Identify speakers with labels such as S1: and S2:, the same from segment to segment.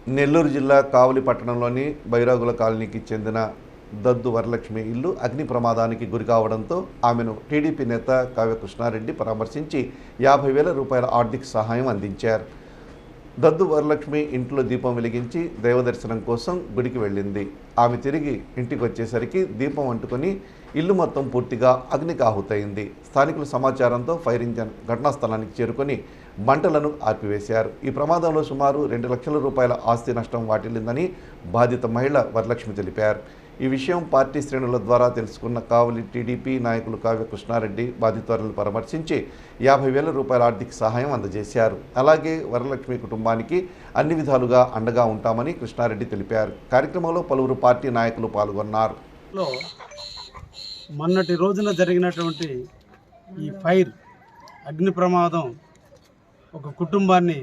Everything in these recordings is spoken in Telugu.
S1: నెల్లూరు జిల్లా కావలి పట్టణంలోని బైరాగుల కాలనీకి చెందిన దద్దు వరలక్ష్మి ఇల్లు అగ్ని ప్రమాదానికి గురి కావడంతో ఆమెను టీడీపీ నేత కావ్య కృష్ణారెడ్డి పరామర్శించి 50,000 రూపాయల ఆర్థిక సహాయం అందించారు. దద్దు వరలక్ష్మి ఇంట్లో దీపం వెలిగించి దైవదర్శనం కోసం గుడికి వెళ్ళింది. ఆమె తిరిగి ఇంటికి వచ్చేసరికి దీపం అంటుకొని ఇల్లు మొత్తం పూర్తిగా అగ్నికి ఆహుతైంది. స్థానికుల సమాచారంతో ఫైర్ ఇంజన్ ఘటనా స్థలానికి చేరుకొని మంటలను ఆర్పివేశారు. ఈ ప్రమాదంలో సుమారు 2 లక్షల రూపాయల ఆస్తి నష్టం వాటిల్లిందని బాధిత మహిళ వరలక్ష్మి తెలిపారు. ఈ విషయం పార్టీ శ్రేణుల ద్వారా తెలుసుకున్న కావలి టీడీపీ నాయకులు కావ్య కృష్ణారెడ్డి బాధితులను పరామర్శించి 50,000 రూపాయల ఆర్థిక సహాయం అందజేశారు. అలాగే వరలక్ష్మి కుటుంబానికి అన్ని విధాలుగా అండగా ఉంటామని కృష్ణారెడ్డి తెలిపారు. కార్యక్రమంలో పలువురు పార్టీ నాయకులు పాల్గొన్నారు.
S2: మొన్నటి రోజున జరిగినటువంటి ఈ ఫైర్ అగ్ని ప్రమాదం ఒక కుటుంబాన్ని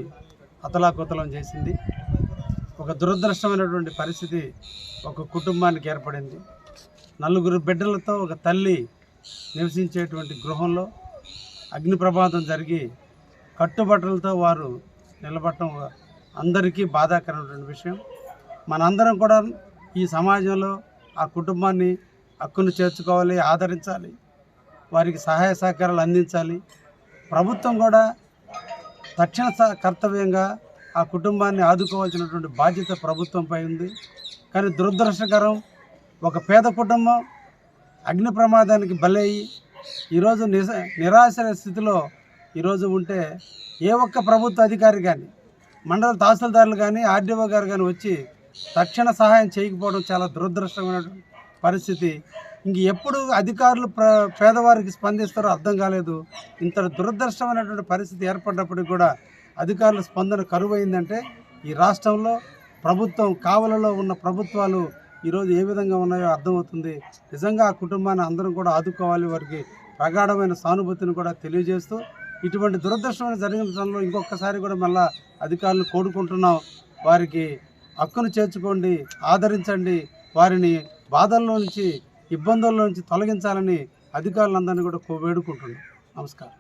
S2: అతలాకుతలం చేసింది. ఒక దురదృష్టమైనటువంటి పరిస్థితి ఒక కుటుంబానికి ఏర్పడింది. 4 బిడ్డలతో ఒక తల్లి నివసించేటువంటి గృహంలో అగ్ని ప్రమాదం జరిగి కట్టుబట్టలతో వారు నిలబడటం అందరికీ బాధాకరమైనటువంటి విషయం. మనందరం కూడా ఈ సమాజంలో ఆ కుటుంబాన్ని హక్కును చేర్చుకోవాలి, ఆదరించాలి, వారికి సహాయ సహకారాలు అందించాలి. ప్రభుత్వం కూడా తక్షణ కర్తవ్యంగా ఆ కుటుంబాన్ని ఆదుకోవాల్సినటువంటి బాధ్యత ప్రభుత్వంపై ఉంది. కానీ దురదృష్టకరం, ఒక పేద కుటుంబం అగ్ని ప్రమాదానికి బలయ్యి ఈరోజు నిరాశ్రయ స్థితిలో ఈరోజు ఉంటే ఏ ఒక్క ప్రభుత్వ అధికారి కానీ, మండల తహసీల్దారులు కానీ, ఆర్డీఓ గారు కానీ వచ్చి తక్షణ సహాయం చేయకపోవడం చాలా దురదృష్టమైనటువంటి పరిస్థితి. ఇంక ఎప్పుడు అధికారులు పేదవారికి స్పందిస్తారో అర్థం కాలేదు. ఇంత దురదృష్టమైనటువంటి పరిస్థితి ఏర్పడినప్పటికీ కూడా అధికారుల స్పందన కరువైందంటే ఈ రాష్ట్రంలో ప్రభుత్వం కావలలో ఉన్న ప్రభుత్వాలు ఈరోజు ఏ విధంగా ఉన్నాయో అర్థమవుతుంది. నిజంగా ఆ కుటుంబాన్ని అందరం కూడా ఆదుకోవాలి, వారికి ప్రగాఢమైన సానుభూతిని కూడా తెలియజేస్తూ ఇటువంటి దురదృష్టమైన జరిగిన ఇంకొకసారి కూడా మళ్ళా అధికారులు కోరుకుంటున్నాం, వారికి హక్కును చేర్చుకోండి, ఆదరించండి, వారిని బాధల్లో నుంచి ఇబ్బందుల్లో నుంచి తొలగించాలని అధికారులందరినీ కూడా వేడుకుంటున్నాం. నమస్కారం.